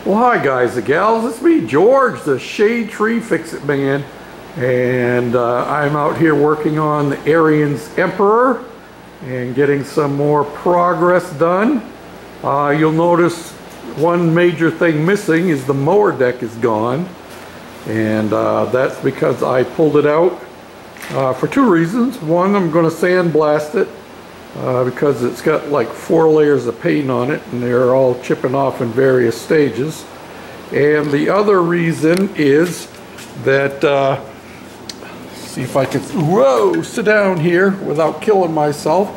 Well, hi guys and gals, it's me, George, the Shade Tree Fix-It Man, and I'm out here working on the Arian's Emperor and getting some more progress done. You'll notice one major thing missing is the mower deck is gone, and that's because I pulled it out for two reasons. One, I'm going to sandblast it because it's got like 4 layers of paint on it and they're all chipping off in various stages. And the other reason is that, see if I can, whoa, sit down here without killing myself.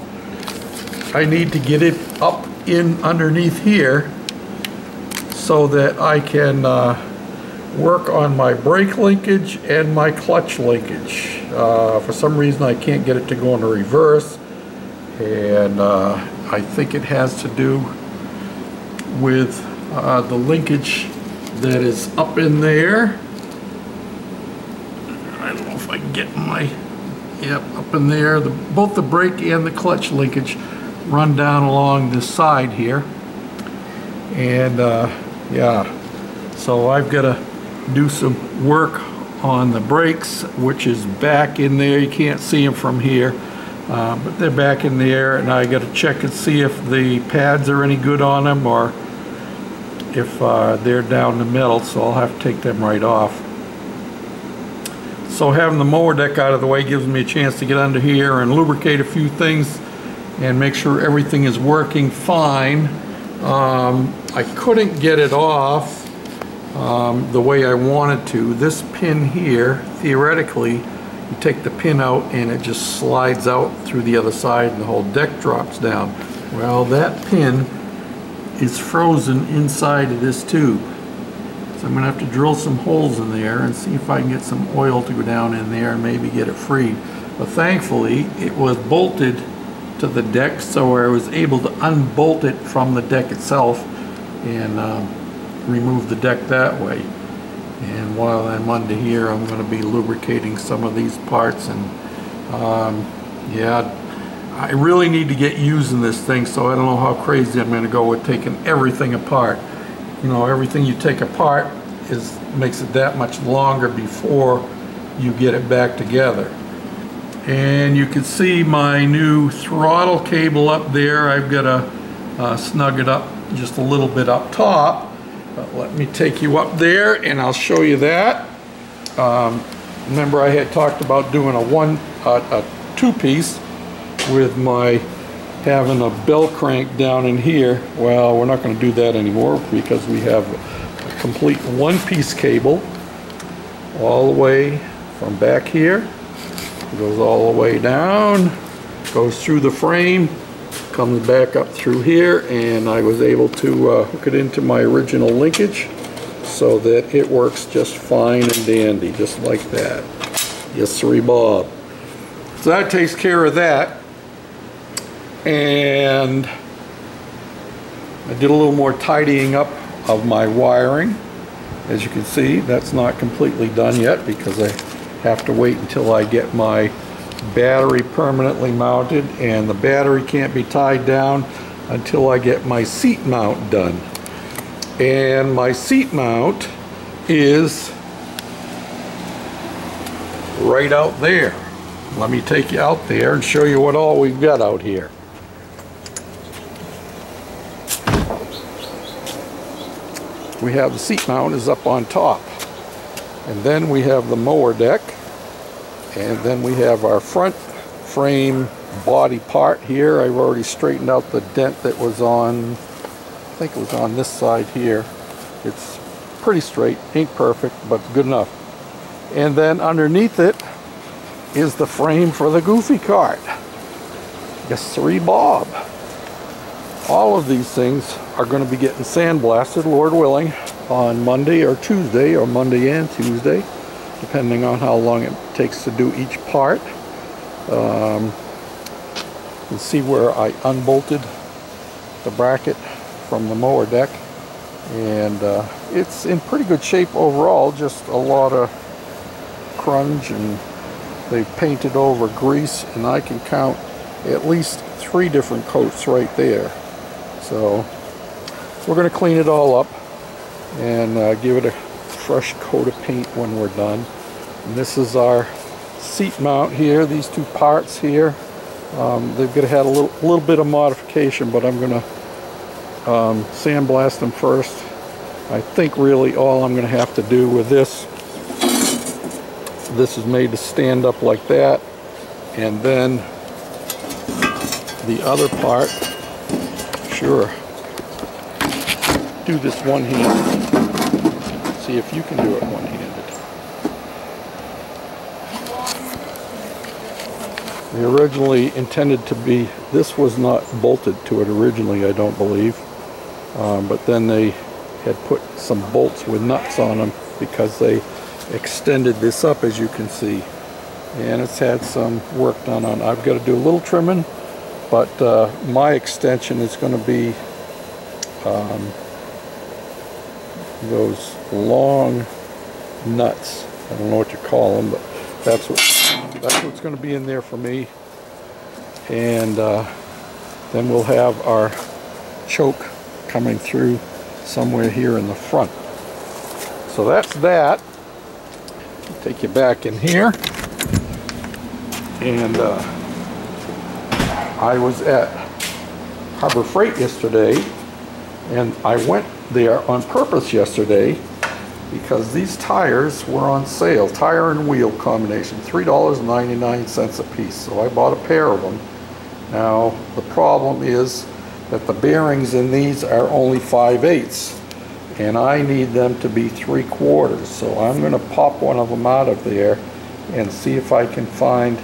I need to get it up in underneath here so that I can work on my brake linkage and my clutch linkage. For some reason I can't get it to go into reverse, and I think it has to do with the linkage that is up in there. I don't know if I can get my, yep, up in there. Both the brake and the clutch linkage run down along this side here, and yeah, so I've got to do some work on the brakes, which is back in there. You can't see them from here, but they're back in there, and I got to check and see if the pads are any good on them or if they're down the middle, so I'll have to take them right off. So having the mower deck out of the way gives me a chance to get under here and lubricate a few things and make sure everything is working fine. I couldn't get it off the way I wanted to. This pin here, theoretically, you take the pin out and it just slides out through the other side and the whole deck drops down. Well, that pin is frozen inside of this tube. So I'm going to have to drill some holes in there and see if I can get some oil to go down in there and maybe get it freed. But thankfully it was bolted to the deck, so I was able to unbolt it from the deck itself and remove the deck that way. And while I'm under here, I'm going to be lubricating some of these parts, and yeah, I really need to get using this thing, so I don't know how crazy I'm going to go with taking everything apart. You know, everything you take apart makes it that much longer before you get it back together. And you can see my new throttle cable up there. I've got to snug it up just a little bit up top. But let me take you up there and I'll show you that. Remember, I had talked about doing a two-piece with my having a bell crank down in here. Well, we're not going to do that anymore because we have a complete one-piece cable all the way from back here. It goes all the way down, goes through the frame, comes back up through here, and I was able to hook it into my original linkage so that it works just fine and dandy, just like that. Yes, sirree, Bob. So that takes care of that. And I did a little more tidying up of my wiring. As you can see, that's not completely done yet because I have to wait until I get my battery permanently mounted, and the battery can't be tied down until I get my seat mount done. And my seat mount is right out there. Let me take you out there and show you what all we've got out here. We have the seat mount is up on top, and then we have the mower deck, and then we have our front frame body part here. I've already straightened out the dent that was on, I think it was on this side here. It's pretty straight, ain't perfect, but good enough. And then underneath it is the frame for the Goofy cart. Yes, sirree, Bob. All of these things are going to be getting sandblasted, Lord willing, on Monday or Tuesday, or Monday and Tuesday, depending on how long it takes to do each part. You can see where I unbolted the bracket from the mower deck, and it's in pretty good shape overall, just a lot of crunch, and they've painted over grease, and I can count at least 3 different coats right there. So we're going to clean it all up and give it a fresh coat of paint when we're done. And this is our seat mount here, these two parts here. They've had a little bit of modification, but I'm going to sandblast them first. I think really all I'm going to have to do with this is made to stand up like that, and then the other part, sure, do this one-handed. See if you can do it one-handed. They originally intended to be, this was not bolted to it originally, I don't believe, but then they had put some bolts with nuts on them because they extended this up, as you can see, and it's had some work done on it. I've got to do a little trimming, but my extension is going to be those long nuts. I don't know what you call them, but that's what's going to be in there for me. And then we'll have our choke coming through somewhere here in the front. So that's that. Take you back in here, and I was at Harbor Freight yesterday, and I went there on purpose yesterday because these tires were on sale, tire and wheel combination, $3.99 a piece. So I bought a pair of them. Now the problem is that the bearings in these are only 5/8, and I need them to be 3/4. So I'm going to pop one of them out of there and see if I can find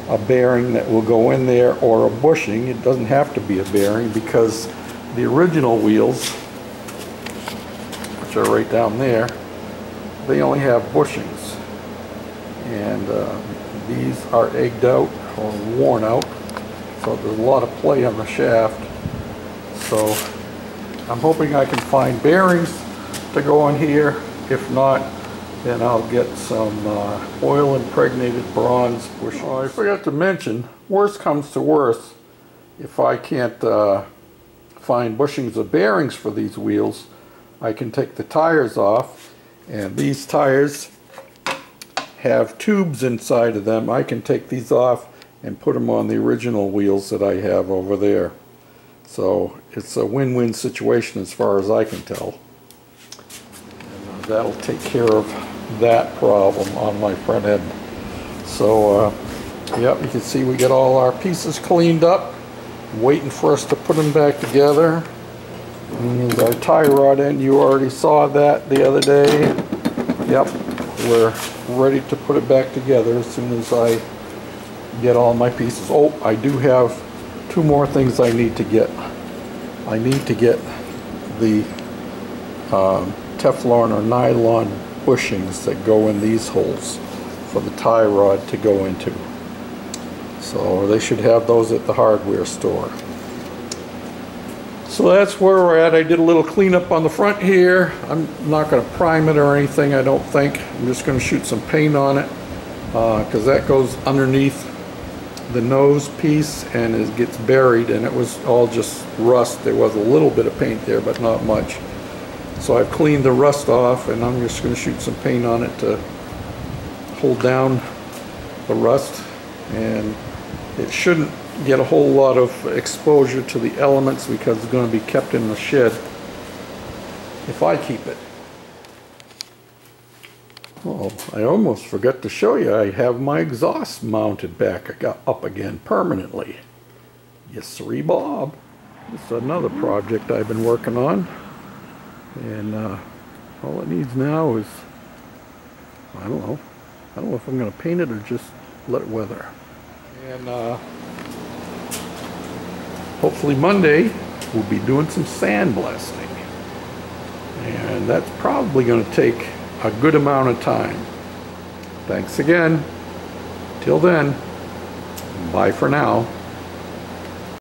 a bearing that will go in there, or a bushing. It doesn't have to be a bearing because the original wheels, which are right down there, they only have bushings, and these are egged out or worn out, so there's a lot of play on the shaft. So I'm hoping I can find bearings to go on here. If not, then I'll get some oil impregnated bronze bushings. Oh, I forgot to mention, worst comes to worst, if I can't find bushings of bearings for these wheels, I can take the tires off, and these tires have tubes inside of them. I can take these off and put them on the original wheels that I have over there. So it's a win-win situation as far as I can tell. And that'll take care of that problem on my front end. So yep, you can see we get all our pieces cleaned up, waiting for us to put them back together. And our tie rod end, you already saw that the other day. Yep, we're ready to put it back together as soon as I get all my pieces. Oh, I do have two more things I need to get. I need to get the Teflon or nylon bushings that go in these holes for the tie rod to go into. So they should have those at the hardware store. So that's where we're at. I did a little cleanup on the front here. I'm not going to prime it or anything, I don't think. I'm just going to shoot some paint on it because that goes underneath the nose piece and it gets buried, and it was all just rust. There was a little bit of paint there, but not much. So I've cleaned the rust off, and I'm just going to shoot some paint on it to hold down the rust, and it shouldn't get a whole lot of exposure to the elements because it's going to be kept in the shed if I keep it. Oh, I almost forgot to show you. I have my exhaust mounted back up again permanently. Yes, sirree, Bob. This is another project I've been working on, and all it needs now is, I don't know if I'm going to paint it or just let it weather. And hopefully Monday we'll be doing some sandblasting, and that's probably going to take a good amount of time. Thanks again. Till then, bye for now.